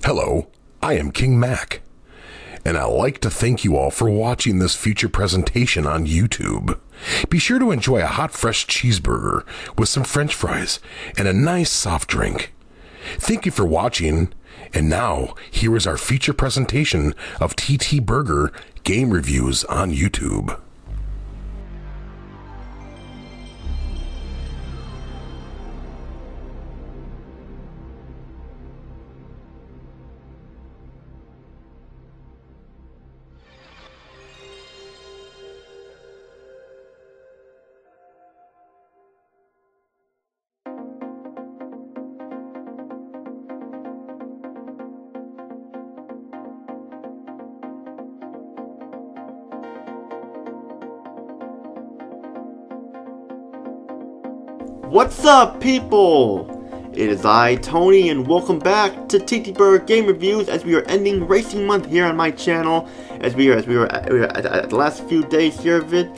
Hello, I am King Mac, and I'd like to thank you all for watching this feature presentation on YouTube. Be sure to enjoy a hot fresh cheeseburger with some french fries and a nice soft drink. Thank you for watching, and now here is our feature presentation of TTBurger game reviews on YouTube. What's up, people? It is I, Tony, and welcome back to TTBurger Game Reviews as we are ending Racing Month here on my channel. As we are at the last few days here of it.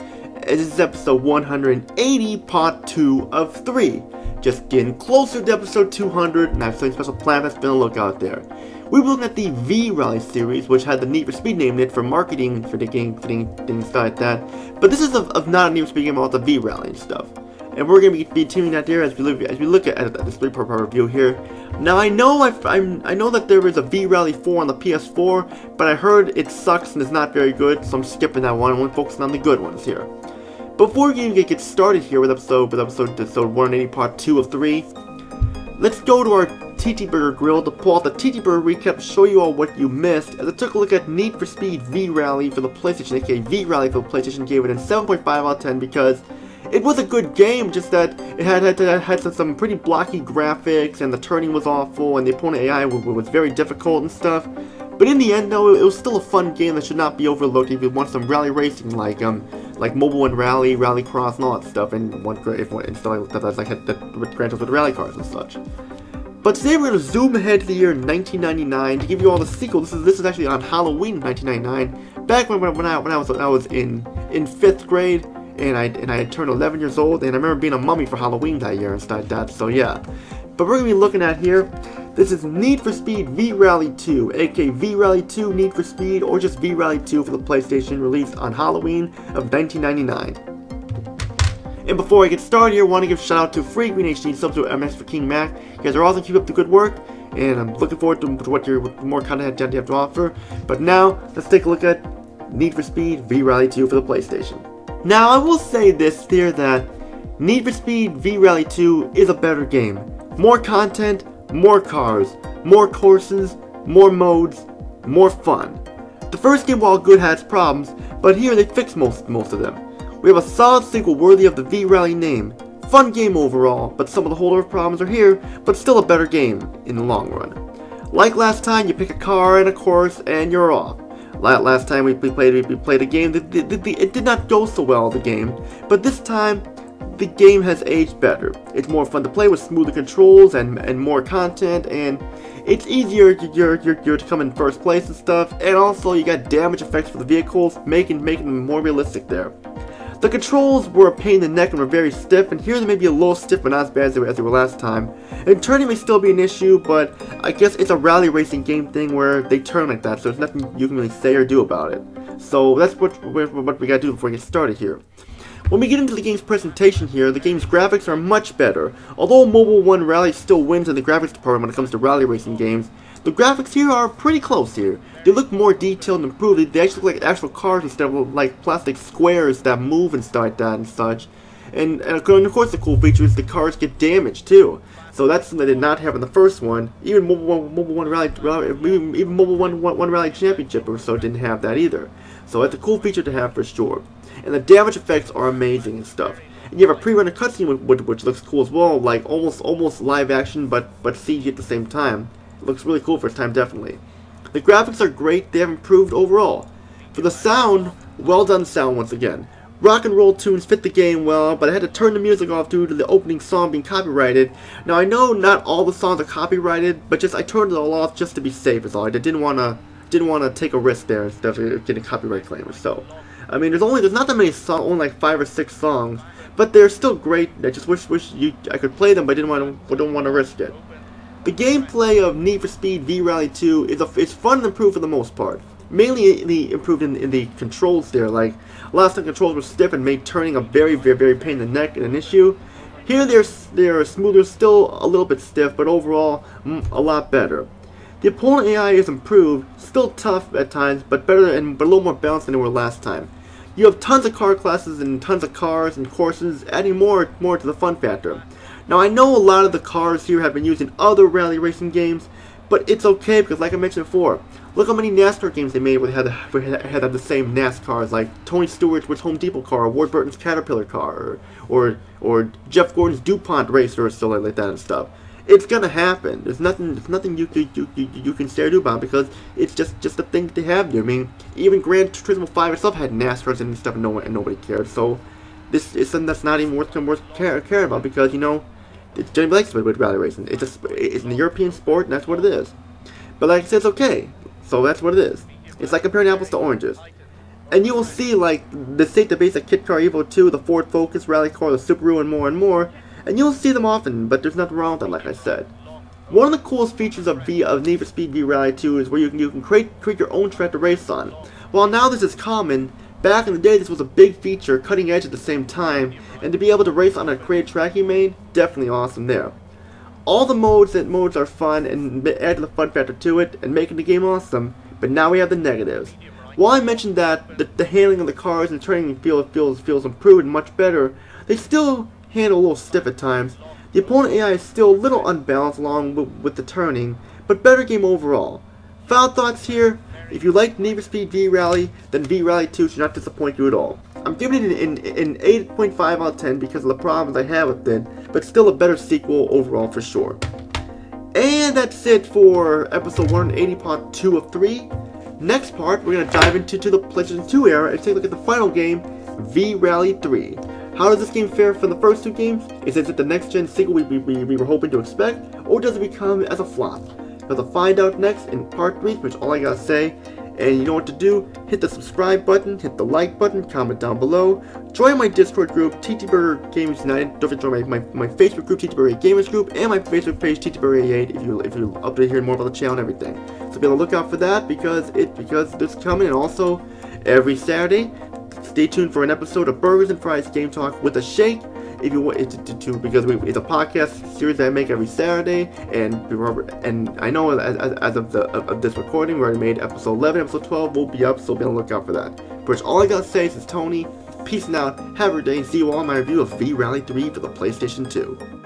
This is episode 180, part 2 of 3. Just getting closer to episode 200, and I have something special planned that's been a lookout there. We were looking at the V-Rally series, which had the Need for Speed name in it for marketing for the game, things like that. But this is of not a Need for Speed game about the V-Rally and stuff. And we're going to be tuning that there as we look at this 3-part review here. Now I know I know that there is a V-Rally 4 on the PS4, but I heard it sucks and is not very good, so I'm skipping that one. I'm only focusing on the good ones here. Before we even get started here with episode 180 part 2 of 3, let's go to our TTBurger grill to pull out the TTBurger recap to show you all what you missed. As I took a look at Need for Speed V-Rally for the PlayStation, aka V-Rally for the PlayStation, gave it a 7.5 out of 10 because it was a good game, just that it had some pretty blocky graphics, and the turning was awful, and the opponent AI was very difficult and stuff. But in the end, though, it was still a fun game that should not be overlooked if you want some rally racing, like Mobile and Rally, Rallycross, and all that stuff, and stuff like that, that branches with rally cars and such. But today we're going to zoom ahead to the year 1999 to give you all the sequel. This is actually on Halloween 1999, back when I was in 5th grade. And I had turned 11 years old, and I remember being a mummy for Halloween that year and stuff like that, so yeah. But we're going to be looking at here, this is Need for Speed V-Rally 2, aka V-Rally 2 Need for Speed, or just V-Rally 2 for the PlayStation, released on Halloween of 1999. And before I get started here, I want to give a shout out to Free Green HD SubZeroMNX for King Mac. You guys are awesome, keep up the good work, and I'm looking forward to what more content you have to offer. But now, let's take a look at Need for Speed V-Rally 2 for the PlayStation. Now, I will say this here, that Need for Speed V-Rally 2 is a better game. More content, more cars, more courses, more modes, more fun. The first game, while good, had its problems, but here they fixed most of them. We have a solid sequel worthy of the V-Rally name. Fun game overall, but some of the holdover problems are here, but still a better game in the long run. Like last time, you pick a car and a course, and you're off. Last time we played a game, it did not go so well, the game, but this time, the game has aged better. It's more fun to play with smoother controls and more content, and it's easier to come in first place and stuff, and also you got damage effects for the vehicles, making them more realistic there. The controls were a pain in the neck and were very stiff, and here they may be a little stiff but not as bad as they were last time. And turning may still be an issue, but I guess it's a rally racing game thing where they turn like that, so there's nothing you can really say or do about it. So that's what we gotta do before we get started here. When we get into the game's presentation here, the game's graphics are much better. Although Mobile 1 Rally still wins in the graphics department when it comes to rally racing games, the graphics here are pretty close here. They look more detailed and improved. They actually look like actual cars instead of like plastic squares that move and stuff like that and such. And of course the cool feature is the cars get damaged too. So that's something they did not have in the first one. Even Mobile 1 Rally Championship or so didn't have that either. So that's a cool feature to have for sure. And the damage effects are amazing and stuff. And you have a pre-rendered cutscene which looks cool as well, like almost live action but CG at the same time. It looks really cool for its time, definitely. The graphics are great, they have improved overall. For the sound, well done sound once again. Rock and roll tunes fit the game well, but I had to turn the music off due to the opening song being copyrighted. Now I know not all the songs are copyrighted, but I turned it all off just to be safe is all. I didn't want to take a risk there instead of getting copyright claim or so. I mean, there's not that many songs, only like 5 or 6 songs, but they're still great. I just wish I could play them, but I don't want to risk it. The gameplay of Need for Speed V-Rally 2 is fun and improved for the most part. Mainly improved in the controls there. Like, last time controls were stiff and made turning a very pain in the neck and an issue. Here they're smoother, still a little bit stiff, but overall a lot better. The opponent AI is improved, still tough at times, but better but a little more balanced than they were last time. You have tons of car classes and tons of cars and courses, adding more to the fun factor. Now I know a lot of the cars here have been used in other rally racing games, but it's okay because, like I mentioned before, look how many NASCAR games they made where they had the same NASCARs, like Tony Stewart's Home Depot car, or Ward Burton's Caterpillar car, or Jeff Gordon's DuPont racer, or stuff like that and stuff. It's gonna happen. There's nothing you can say or do about it because it's just a thing they have there. I mean, even Gran Turismo 5 itself had NASCARs and stuff, and nobody cared. So this is something that's not even worth caring about because, you know, it's generally likes with rally racing. It's an European sport, and that's what it is. But like I said, it's okay. So that's what it is. It's like comparing apples to oranges. And you will see, like, the state basic Kit Car Evo 2, the Ford Focus, Rally Car, the Subaru, and more. And you'll see them often, but there's nothing wrong with them, like I said. One of the coolest features of Need for Speed V-Rally 2 is where you can create your own track to race on. While now this is common, back in the day this was a big feature, cutting edge at the same time, and to be able to race on a created track you made, definitely awesome there. All the modes are fun and add the fun factor to it and making the game awesome, but now we have the negatives. While I mentioned that the handling of the cars and turning feels improved and much better, they still handle a little stiff at times. The opponent AI is still a little unbalanced along with the turning, but better game overall. Final thoughts here: if you like Need for Speed V-Rally, then V-Rally 2 should not disappoint you at all. I'm giving it an 8.5 out of 10 because of the problems I have with it, but still a better sequel overall for sure. And that's it for episode 180, part 2 of 3. Next part, we're going to dive into the PlayStation 2 era and take a look at the final game, V-Rally 3. How does this game fare from the first two games? Is it the next-gen sequel we were hoping to expect, or does it become as a flop? We'll find out next in part 3, which is all I gotta say. And you know what to do: hit the subscribe button, hit the like button, comment down below, join my Discord group, TTBurger Gamers United. Don't forget to join my Facebook group, TTBurger Gamers Group, and my Facebook page, TTBurger88, if you're up to hear more about the channel and everything. So be on the lookout for that because it's coming. And also, every Saturday, stay tuned for an episode of Burgers and Fries Game Talk with a Shake. If you want because it's a podcast series that I make every Saturday, and I know as of this recording, we already made episode 11, episode 12 will be up, so be on the lookout for that. But all I gotta say is Tony, peace out, have a good day, and see you all in my review of V-Rally 3 for the PlayStation 2.